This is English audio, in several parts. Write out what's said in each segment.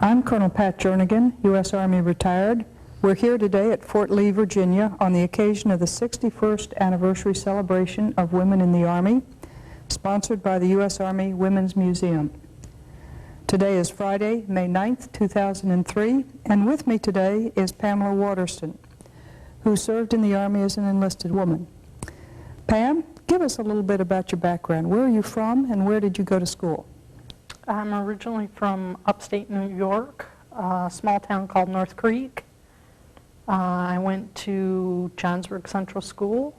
I'm Colonel Pat Jernigan, U.S. Army retired. We're here today at Fort Lee, Virginia, on the occasion of the 61st anniversary celebration of Women in the Army, sponsored by the U.S. Army Women's Museum. Today is Friday, May 9th, 2003, and with me today is Pamela Waterston, who served in the Army as an enlisted woman. Pam, give us a little bit about your background. Where are you from, and where did you go to school? I'm originally from upstate New York, a small town called North Creek. I went to Johnsburg Central School.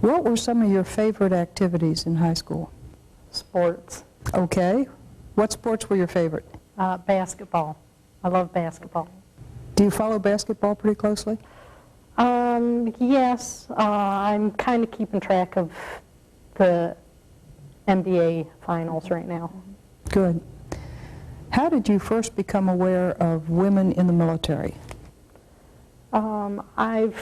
What were some of your favorite activities in high school? Sports. Okay. What sports were your favorite? Basketball. I love basketball. Do you follow basketball pretty closely? Yes. I'm kind of keeping track of the NBA finals right now. Good. How did you first become aware of women in the military? I've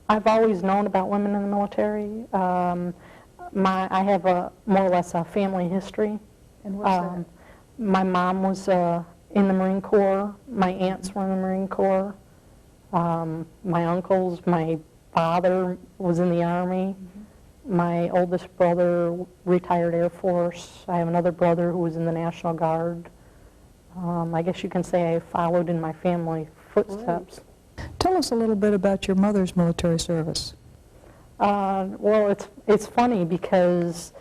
always known about women in the military. I have a more or less a family history. And what's that? My mom was in the Marine Corps. My aunts were in the Marine Corps. My uncles, my father was in the Army. My oldest brother retired Air Force. I have another brother who was in the National Guard. I guess you can say I followed in my family footsteps. Great. Tell us a little bit about your mother's military service. Well, it's funny because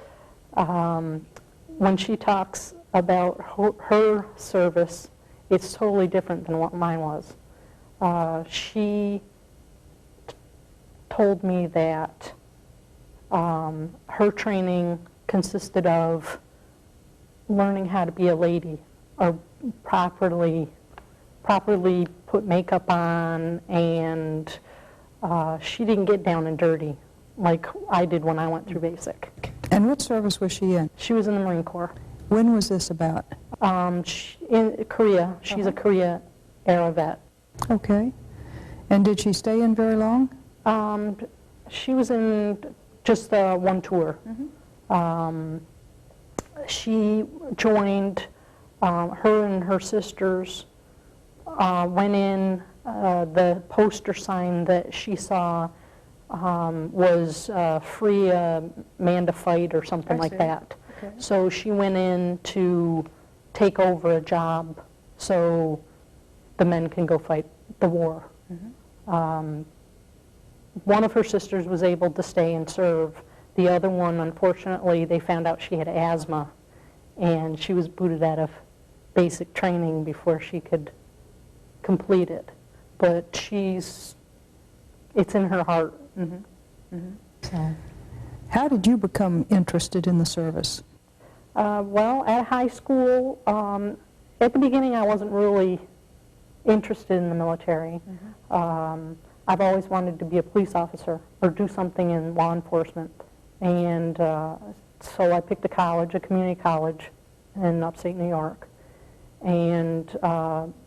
when she talks about her service, it's totally different than what mine was. She told me that her training consisted of learning how to be a lady, or properly put makeup on, and she didn't get down and dirty like I did when I went through basic. And what service was she in? She was in the Marine Corps. When was this about? In Korea. She's a Korea era vet. Okay. And did she stay in very long? She was in just one tour. She joined, her and her sisters went in. The poster sign that she saw was free man to fight or something like that. Okay. So she went in to take over a job so the men can go fight the war. One of her sisters was able to stay and serve. The other one, unfortunately, they found out she had asthma, and she was booted out of basic training before she could complete it. But it's in her heart. So. How did you become interested in the service? Well, at high school, at the beginning I wasn't really interested in the military. I've always wanted to be a police officer or do something in law enforcement. And so I picked a community college in upstate New York, and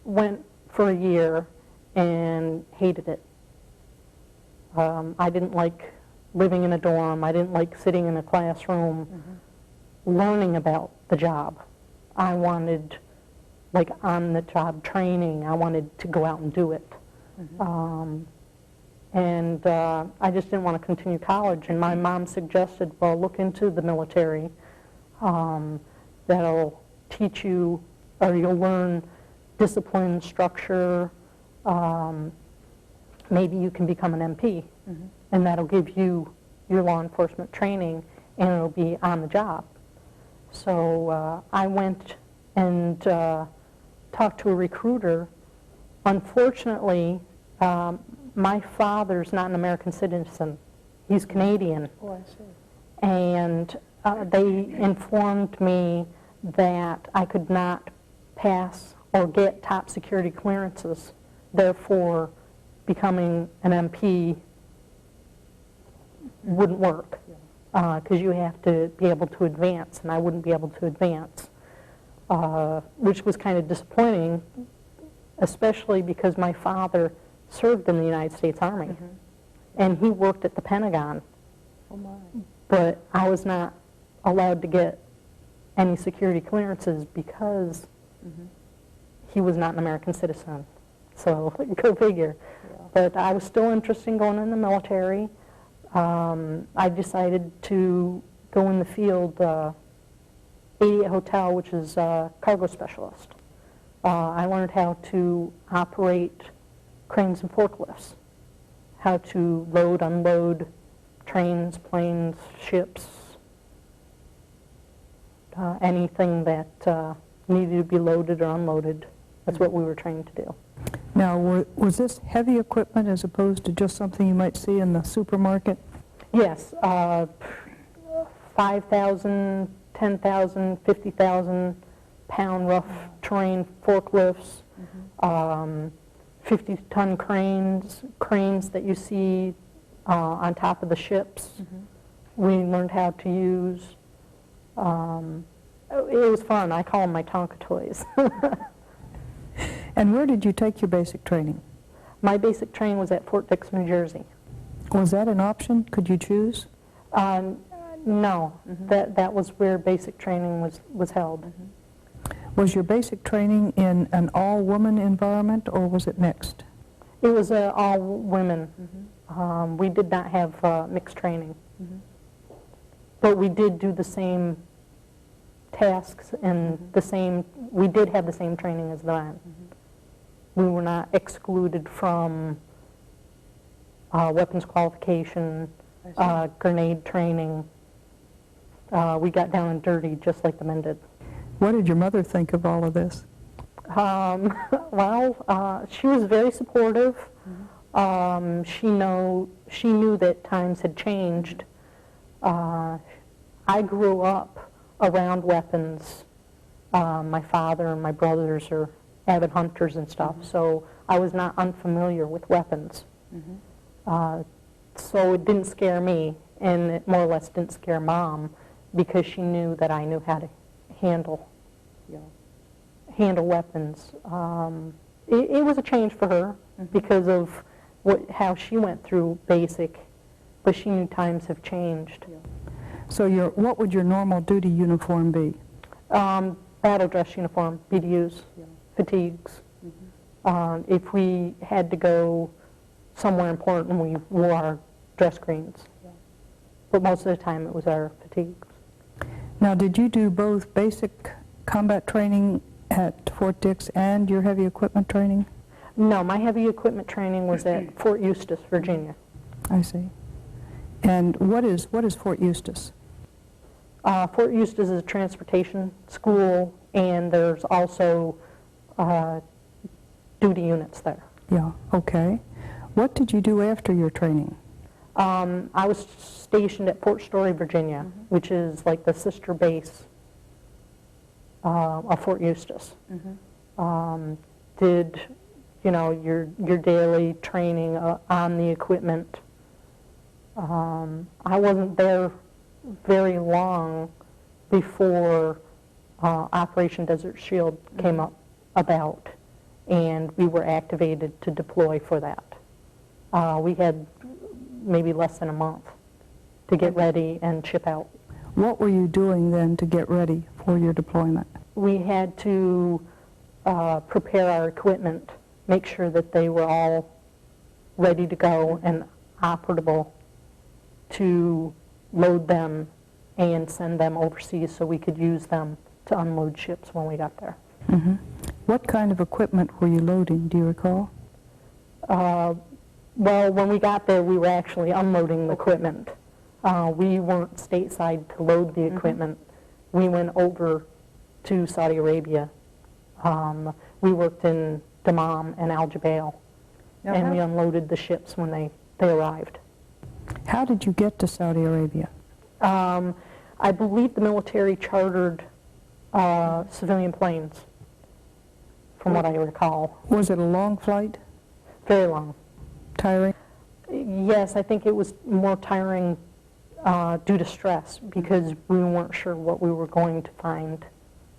went for a year and hated it. I didn't like living in a dorm. I didn't like sitting in a classroom learning about the job. I wanted like on-the-job training. I wanted to go out and do it. And I just didn't want to continue college. And my mom suggested, well, look into the military. That'll teach you, or you'll learn discipline, structure. Maybe you can become an MP. And that'll give you your law enforcement training, and it'll be on the job. So I went and talked to a recruiter. Unfortunately, my father's not an American citizen. He's Canadian. Oh, I see. And they informed me that I could not pass or get top security clearances. Therefore, becoming an MP wouldn't work, because you have to be able to advance, and I wouldn't be able to advance, which was kind of disappointing, especially because my father served in the United States Army, and he worked at the Pentagon. Oh my. But I was not allowed to get any security clearances because he was not an American citizen. So go figure. Yeah. But I was still interested in going in the military. I decided to go in the field, 88 Hotel, which is a cargo specialist. I learned how to operate cranes and forklifts, how to load, unload trains, planes, ships, anything that needed to be loaded or unloaded. That's what we were trained to do. Now, was this heavy equipment as opposed to just something you might see in the supermarket? Yes, 5,000, 10,000, 50,000 pound rough terrain forklifts, 50-ton cranes that you see on top of the ships. We learned how to use. It was fun. I call them my Tonka toys. And where did you take your basic training? My basic training was at Fort Dix, New Jersey. Was that an option? Could you choose? No, that was where basic training was held. Was your basic training in an all-woman environment, or was it mixed? It was all women. We did not have mixed training. But we did do the same tasks and we did have the same training as the men. We were not excluded from weapons qualification, grenade training. We got down and dirty just like the men did. What did your mother think of all of this? Well, she was very supportive. She knew that times had changed. I grew up around weapons. My father and my brothers are avid hunters and stuff, so I was not unfamiliar with weapons. So it didn't scare me, and it more or less didn't scare Mom, because she knew that I knew how to handle weapons. It was a change for her because of how she went through basic, but she knew times have changed. So what would your normal duty uniform be? Battle dress uniform, BDUs, fatigues. If we had to go somewhere important, we wore our dress greens. But most of the time it was our fatigues. Now, did you do both basic combat training at Fort Dix and your heavy equipment training? No, my heavy equipment training was at Fort Eustis, Virginia. I see. And what is Fort Eustis? Fort Eustis is a transportation school, and there's also duty units there. Yeah, okay. What did you do after your training? I was stationed at Fort Story, Virginia, which is like the sister base of Fort Eustis. Did, your daily training on the equipment. I wasn't there very long before Operation Desert Shield came about, and we were activated to deploy for that. We had maybe less than a month to get ready and ship out. What were you doing then to get ready for your deployment? We had to prepare our equipment, make sure that they were all ready to go and operable to load them and send them overseas so we could use them to unload ships when we got there. What kind of equipment were you loading, do you recall? Well, when we got there, we were actually unloading the equipment. We weren't stateside to load the equipment. We went over to Saudi Arabia. We worked in Dammam and Al Jubail, and we unloaded the ships when they arrived. How did you get to Saudi Arabia? I believe the military chartered civilian planes, from what I recall. Was it a long flight? Very long. Tiring? Yes, I think it was more tiring due to stress, because we weren't sure what we were going to find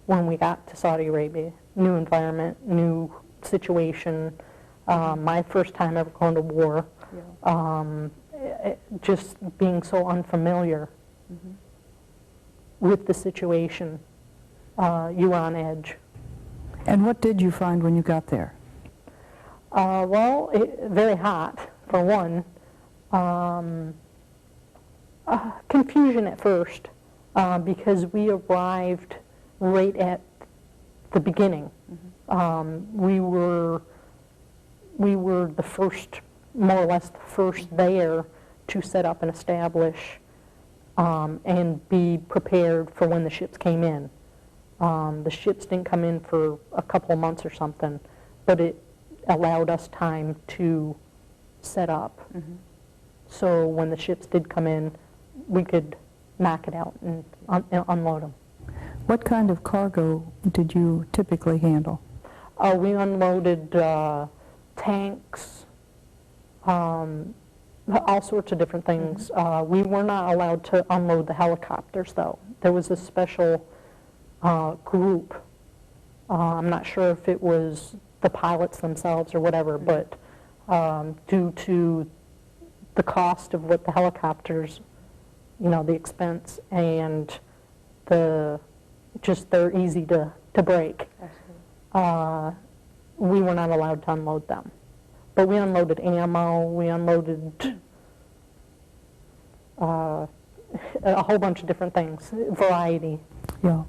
when we got to Saudi Arabia. New environment, new situation, my first time ever going to war, just being so unfamiliar with the situation. you were on edge. And what did you find when you got there? Well, very hot, for one. Confusion at first, because we arrived right at the beginning. We were the first, more or less the first there to set up and establish and be prepared for when the ships came in. The ships didn't come in for a couple of months or something, but it allowed us time to set up. So when the ships did come in, we could knock it out and unload them. What kind of cargo did you typically handle? We unloaded tanks, all sorts of different things. We were not allowed to unload the helicopters, though. There was a special group. I'm not sure if it was the pilots themselves or whatever, but due to the cost of what the helicopters, the expense and they're easy to break. We were not allowed to unload them. But we unloaded ammo, we unloaded a whole bunch of different things, variety. Yeah.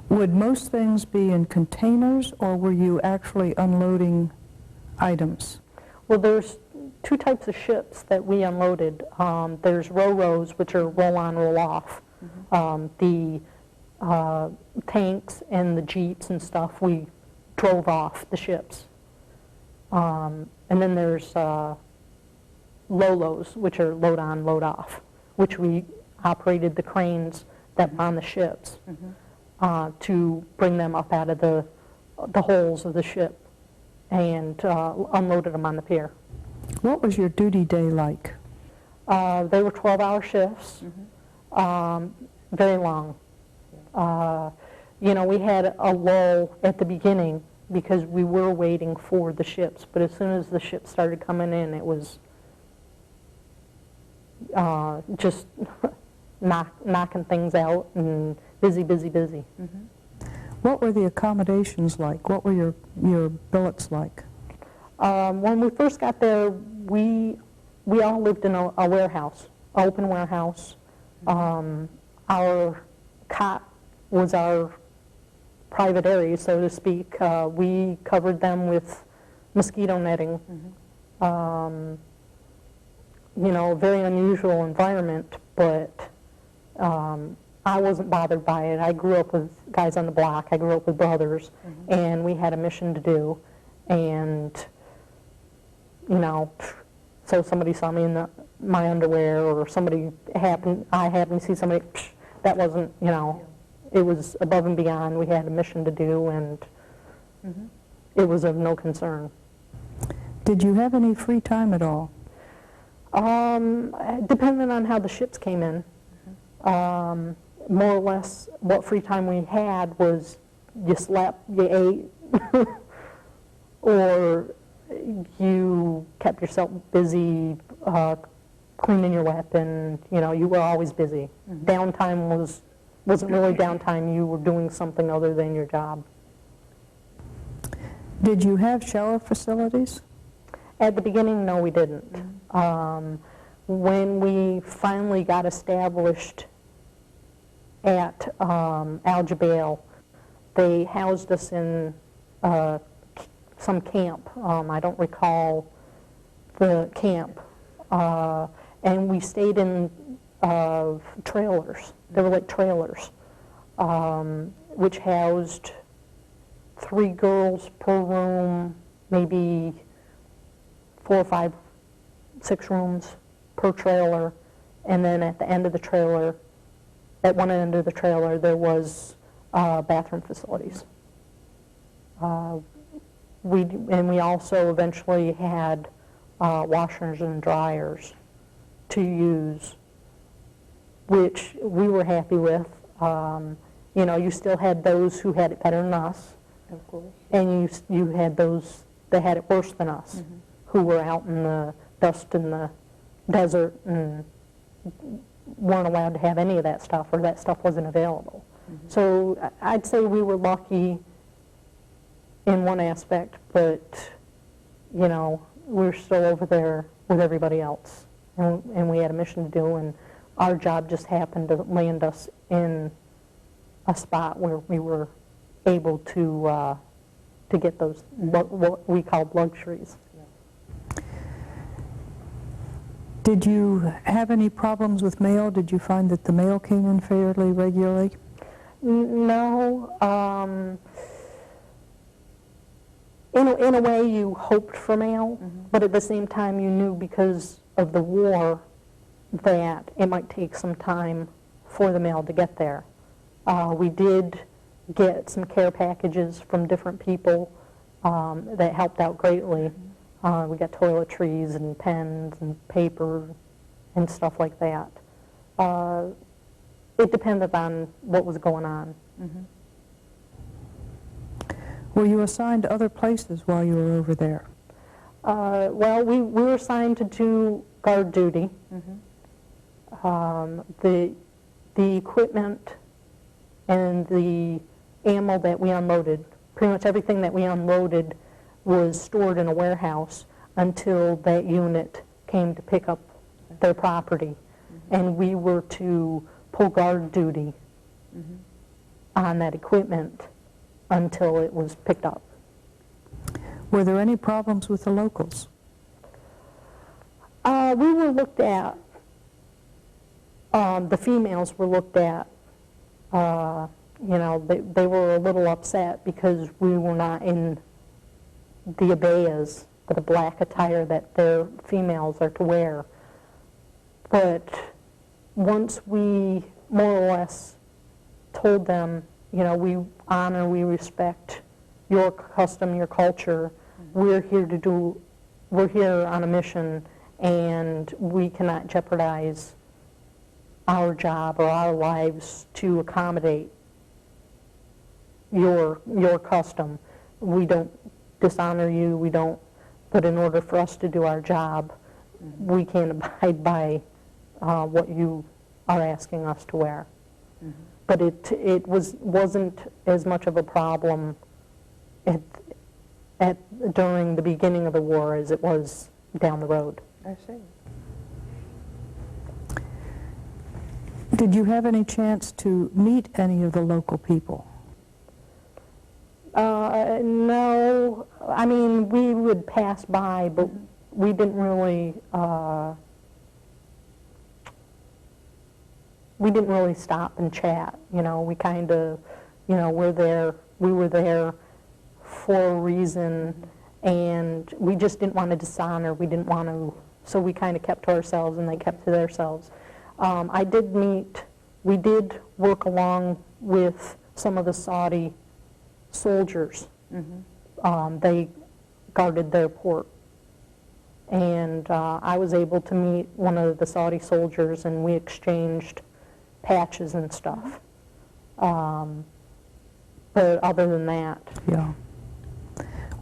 Would most things be in containers, or were you actually unloading items? Well, there's two types of ships that we unloaded. There's ro-ros, which are roll-on, roll-off. The tanks and the jeeps and stuff, we drove off the ships. And then there's lolos, which are load-on, load-off, which we operated the cranes that were on the ships to bring them up out of the holes of the ship and unloaded them on the pier. What was your duty day like? They were 12-hour shifts, very long. We had a lull at the beginning because we were waiting for the ships, but as soon as the ships started coming in, it was just knocking things out and busy, busy, busy. What were the accommodations like? What were your billets like? When we first got there, we all lived in a warehouse, an open warehouse. Our cot was our private area, so to speak. We covered them with mosquito netting. Very unusual environment, but I wasn't bothered by it. I grew up with guys on the block. I grew up with brothers, and we had a mission to do. And, so somebody saw me in my underwear, or I happened to see somebody, that wasn't, it was above and beyond. We had a mission to do, and it was of no concern. Did you have any free time at all? Depending on how the ships came in. More or less what free time we had was you slept, you ate, or you kept yourself busy cleaning your weapon. You were always busy. Downtime wasn't really downtime. You were doing something other than your job. Did you have shower facilities? At the beginning, no, we didn't. When we finally got established at Al-Jabail, they housed us in some camp. I don't recall the camp. And we stayed in trailers. They were like trailers, which housed 3 girls per room, maybe 4 or 5, 6 rooms per trailer. And then at the end of the trailer, at one end of the trailer, there was bathroom facilities. We also eventually had washers and dryers to use, which we were happy with. You still had those who had it better than us, Of course. and you had those that had it worse than us, who were out in the dust in the desert and weren't allowed to have any of that stuff, or that stuff wasn't available. So I'd say we were lucky in one aspect, but, you know, we're still over there with everybody else. And we had a mission to do, and our job just happened to land us in a spot where we were able to get those, what we called luxuries. Did you have any problems with mail? Did you find that the mail came in fairly regularly? No. In a way, you hoped for mail, but at the same time, you knew because of the war that it might take some time for the mail to get there. We did get some care packages from different people that helped out greatly. We got toiletries and pens and paper and stuff like that. It depended on what was going on. Were you assigned to other places while you were over there? Well, we were assigned to do guard duty. The equipment and the ammo that we unloaded, pretty much everything that we unloaded was stored in a warehouse until that unit came to pick up their property. And we were to pull guard duty on that equipment until it was picked up. Were there any problems with the locals? We were looked at, the females were looked at, you know, they were a little upset because we were not in the abayas, the black attire that their females are to wear. But once we more or less told them, you know, we honor, we respect your custom, your culture, we're here on a mission, and we cannot jeopardize our job or our lives to accommodate your custom. We don't dishonor you, we don't, but in order for us to do our job, we can't abide by what you are asking us to wear. But it wasn't as much of a problem during the beginning of the war as it was down the road. I see. Did you have any chance to meet any of the local people? No, I mean, we would pass by, but we didn't really stop and chat. You know, we kind of, you know, we were there for a reason, and we just didn't want to dishonor. We didn't want to, so we kind of kept to ourselves, and they kept to themselves. We did work along with some of the Saudi soldiers. They guarded their port. And I was able to meet one of the Saudi soldiers, and we exchanged patches and stuff. But other than that. Yeah.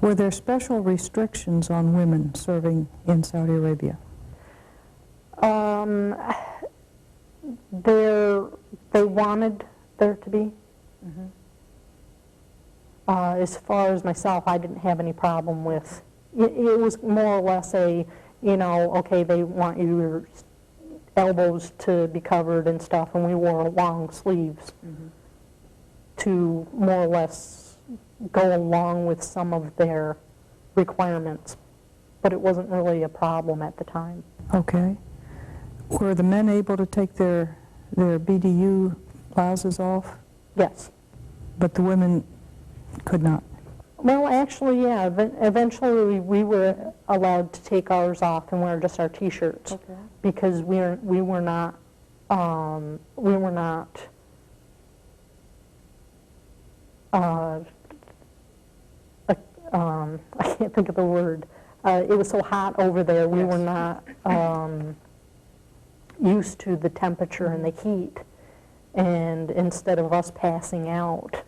Were there special restrictions on women serving in Saudi Arabia? They wanted there to be. As far as myself, I didn't have any problem with, it was more or less a, you know, okay, they want your elbows to be covered and stuff, and we wore long sleeves to more or less go along with some of their requirements. But it wasn't really a problem at the time. Okay. Were the men able to take their BDU blouses off? Yes. But the women could not? Well, actually, yeah. Eventually, we were allowed to take ours off and wear just our T-shirts, because we were not. I can't think of the word. It was so hot over there. We were not used to the temperature and the heat, and instead of us passing out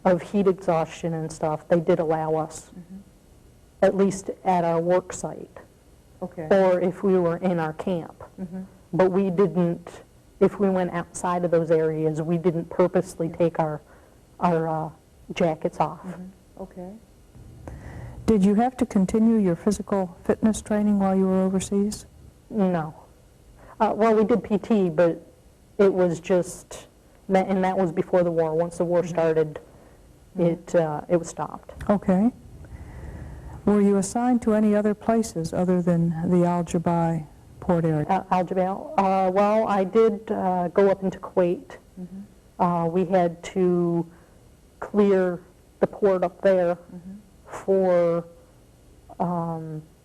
of heat exhaustion and stuff, they did allow us, at least at our work site, or if we were in our camp. But we didn't if we went outside of those areas, we didn't purposely take our jackets off. Okay. Did you have to continue your physical fitness training while you were overseas? No. Well, we did PT, but it was just, and that was before the war. Once the war started, it was stopped. Okay. Were you assigned to any other places other than the Al-Jabai port area? Al-Jabai. Well, I did go up into Kuwait. We had to clear the port up there for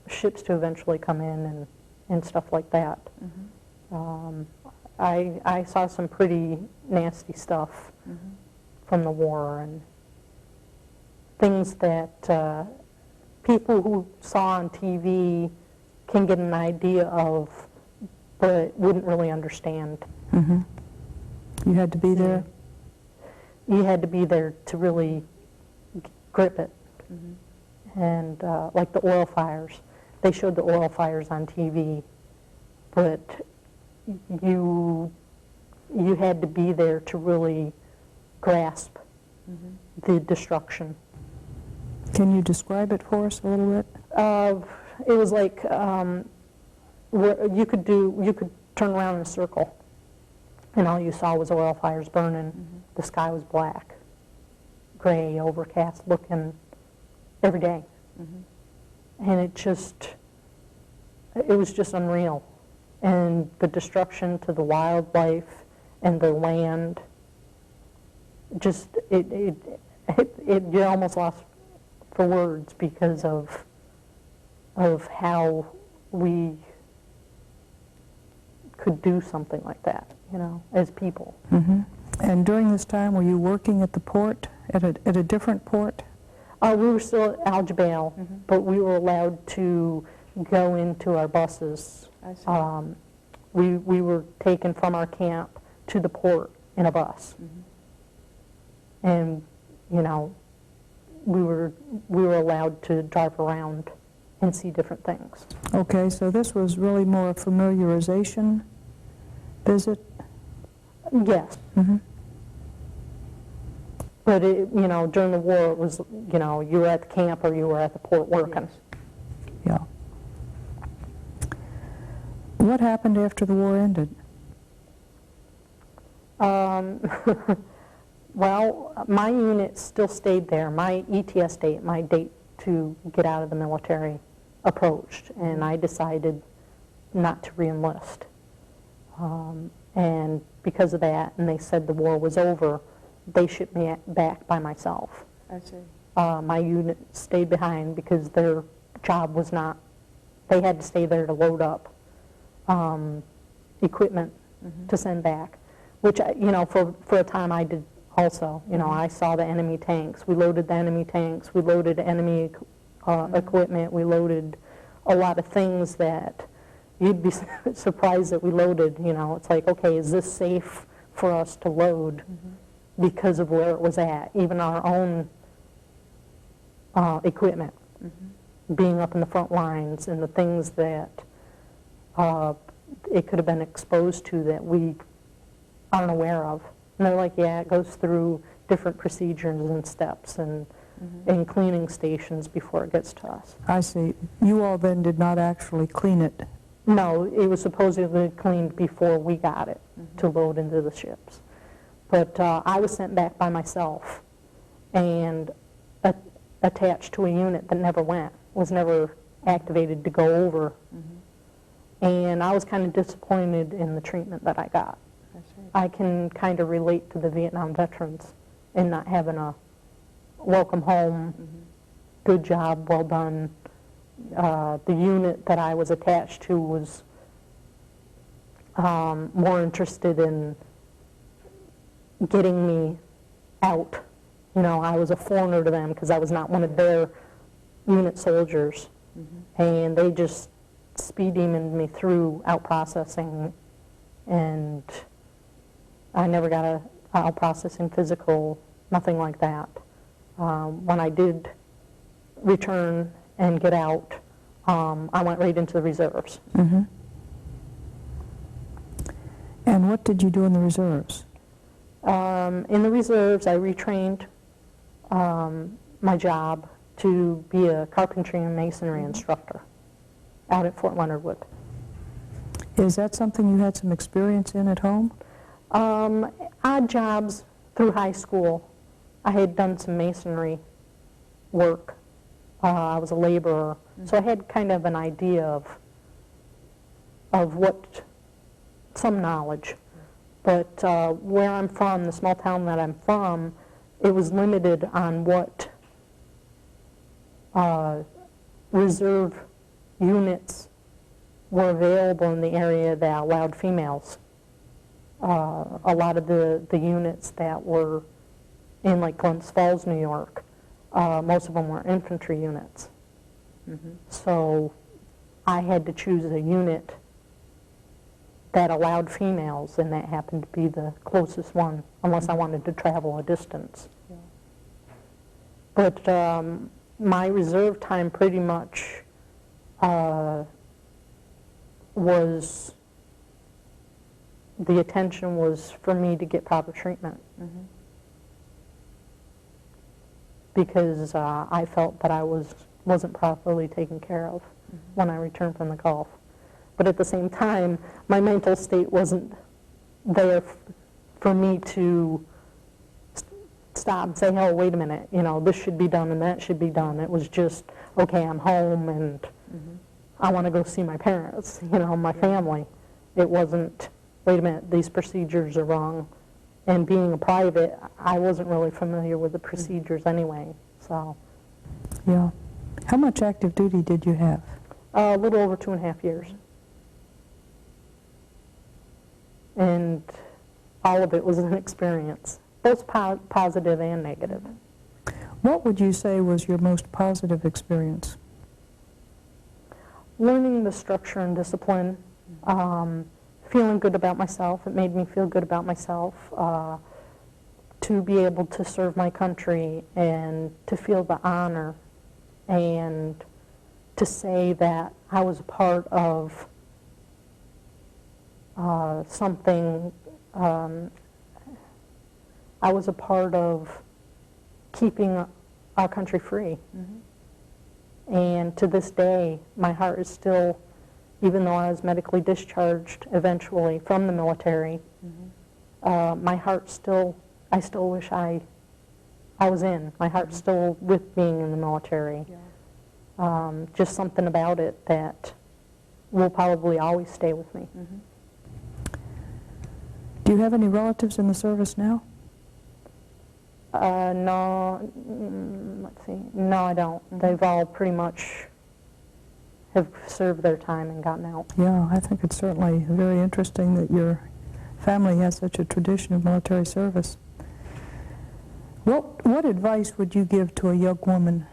ships to eventually come in and stuff like that. I saw some pretty nasty stuff from the war, and things that people who saw on TV can get an idea of, but wouldn't really understand. You had to be there? You had to be there to really grip it. And like the oil fires, they showed the oil fires on TV, but you had to be there to really grasp the destruction. Can you describe it for us a little bit? It was like where you could turn around in a circle, and all you saw was oil fires burning. The sky was black, gray, overcast looking every day. And it was just unreal. And the destruction to the wildlife and the land, just, you almost lost for words because of how we could do something like that, as people. And during this time, were you working at the port, at a different port? We were still at Al-Jabai, but we were allowed to go into our buses. I see. We were taken from our camp to the port in a bus. And, we were allowed to drive around and see different things. Okay, so this was really more a familiarization visit? Yes. But, during the war, it was, you were at the camp or you were at the port working. Yeah. What happened after the war ended? Well, my unit still stayed there. My ETS date, my date to get out of the military, approached, and I decided not to re-enlist. And because of that, and they said the war was over, they shipped me back by myself. I see. My unit stayed behind because their job was not, they had to stay there to load up equipment to send back, which, for a time I did also. I saw the enemy tanks. We loaded the enemy tanks. We loaded enemy equipment. We loaded a lot of things that you'd be surprised that we loaded. It's like, okay, is this safe for us to load because of where it was at? Even our own equipment, being up in the front lines, and the things that it could have been exposed to that we aren't aware of. And they're like, yeah, it goes through different procedures and steps and cleaning stations before it gets to us. I see. You all then did not actually clean it? No, it was supposedly cleaned before we got it to load into the ships. But I was sent back by myself and attached to a unit that never went, was never activated to go over. And I was kind of disappointed in the treatment that I got. I can kind of relate to the Vietnam veterans in not having a welcome home, good job, well done. The unit that I was attached to was more interested in getting me out. I was a foreigner to them because I was not one of their unit soldiers. And they just speed demoned me through out processing, and I never got a out processing physical, nothing like that. When I did return and get out, I went right into the reserves. And And what did you do in the reserves? In the reserves, I retrained my job to be a carpentry and masonry instructor out at Fort Leonard Wood. Is that something you had some experience in at home? Odd jobs through high school. I had done some masonry work. I was a laborer, so I had kind of an idea of what, some knowledge. But where I'm from, the small town that I'm from, it was limited on what reserve units were available in the area that allowed females. A lot of the units that were in like Glens Falls, New York, most of them were infantry units. So I had to choose a unit that allowed females, and that happened to be the closest one, unless I wanted to travel a distance. But my reserve time pretty much was, the attention was for me to get proper treatment. Because I felt that I wasn't properly taken care of when I returned from the Gulf. But at the same time, my mental state wasn't there for me to stop and say, oh, wait a minute, you know, this should be done and that should be done. It was just, okay, I'm home and I want to go see my parents, you know, my family. It wasn't, wait a minute, these procedures are wrong. And being a private, I wasn't really familiar with the procedures anyway, so. Yeah. How much active duty did you have? A little over 2.5 years. And all of it was an experience, both positive and negative. What would you say was your most positive experience? Learning the structure and discipline, feeling good about myself. It made me feel good about myself, to be able to serve my country and to feel the honor and to say that I was a part of something, I was a part of keeping our country free. And to this day, my heart is still, even though I was medically discharged eventually from the military, my heart still, I still wish I was in. My heart's still with being in the military. Just something about it that will probably always stay with me. Do you have any relatives in the service now? No, let's see. No, I don't. They've all pretty much have served their time and gotten out. Yeah, I think it's certainly very interesting that your family has such a tradition of military service. What advice would you give to a young woman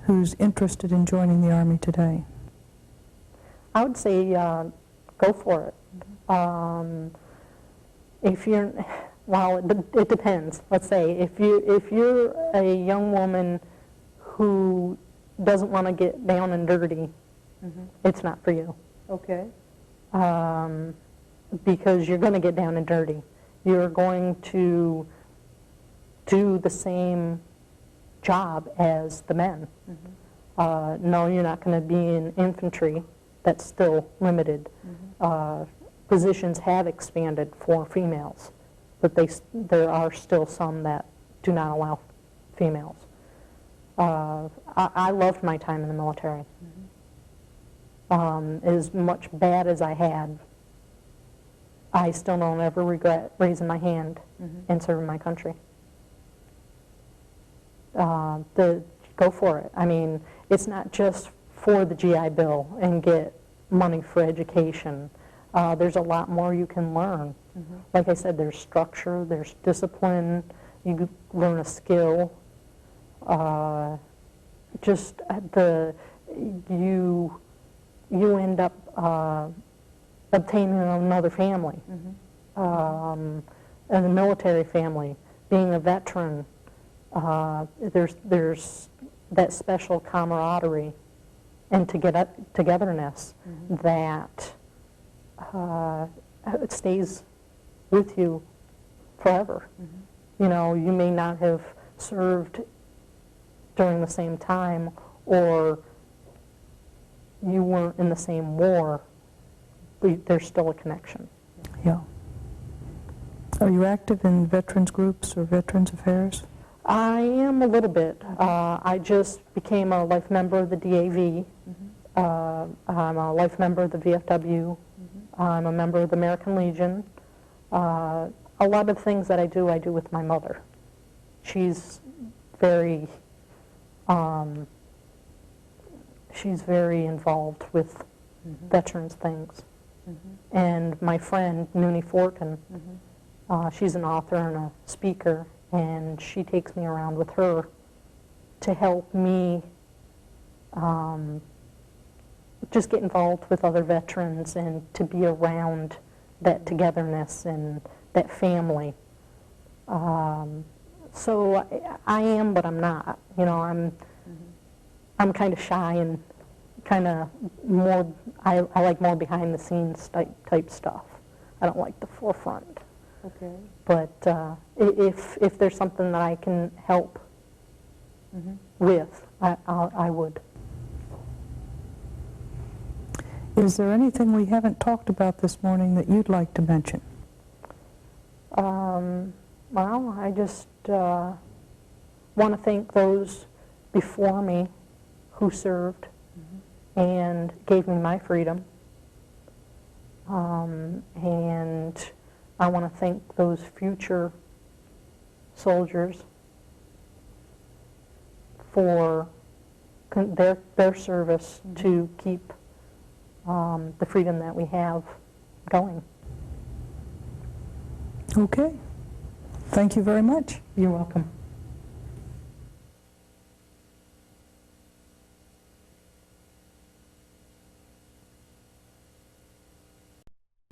who's interested in joining the Army today? I would say go for it. If you're, well, it depends. Let's say if you're a young woman who doesn't want to get down and dirty, it's not for you. Okay. Because you're going to get down and dirty. You're going to do the same job as the men. No, you're not going to be in infantry. That's still limited. Positions have expanded for females, but there are still some that do not allow females. I loved my time in the military. As much bad as I had, I still don't ever regret raising my hand and serving my country. Go for it. I mean, it's not just for the GI Bill and get money for education. There's a lot more you can learn. Like I said, there's structure, there's discipline, you learn a skill. You end up obtaining another family, and a military family, being a veteran. There's that special camaraderie and togetherness that it stays with you forever. You know, you may not have served during the same time, or you weren't in the same war, but there's still a connection. Yeah. Are you active in veterans groups or veterans affairs? I am a little bit. I just became a life member of the DAV. I'm a life member of the VFW. I'm a member of the American Legion. A lot of things that I do with my mother. She's very involved with veterans things. And my friend, Noonie Fortin, she's an author and a speaker, and she takes me around with her to help me just get involved with other veterans and to be around that togetherness and that family. So I am, but I'm not. You know, I'm kind of shy and kind of more, I like more behind the scenes type stuff. I don't like the forefront. Okay. But if there's something that I can help with, I would. Is there anything we haven't talked about this morning that you'd like to mention? Well, I just want to thank those before me who served and gave me my freedom. And I want to thank those future soldiers for their service to keep the freedom that we have going. Okay. Thank you very much. You're welcome.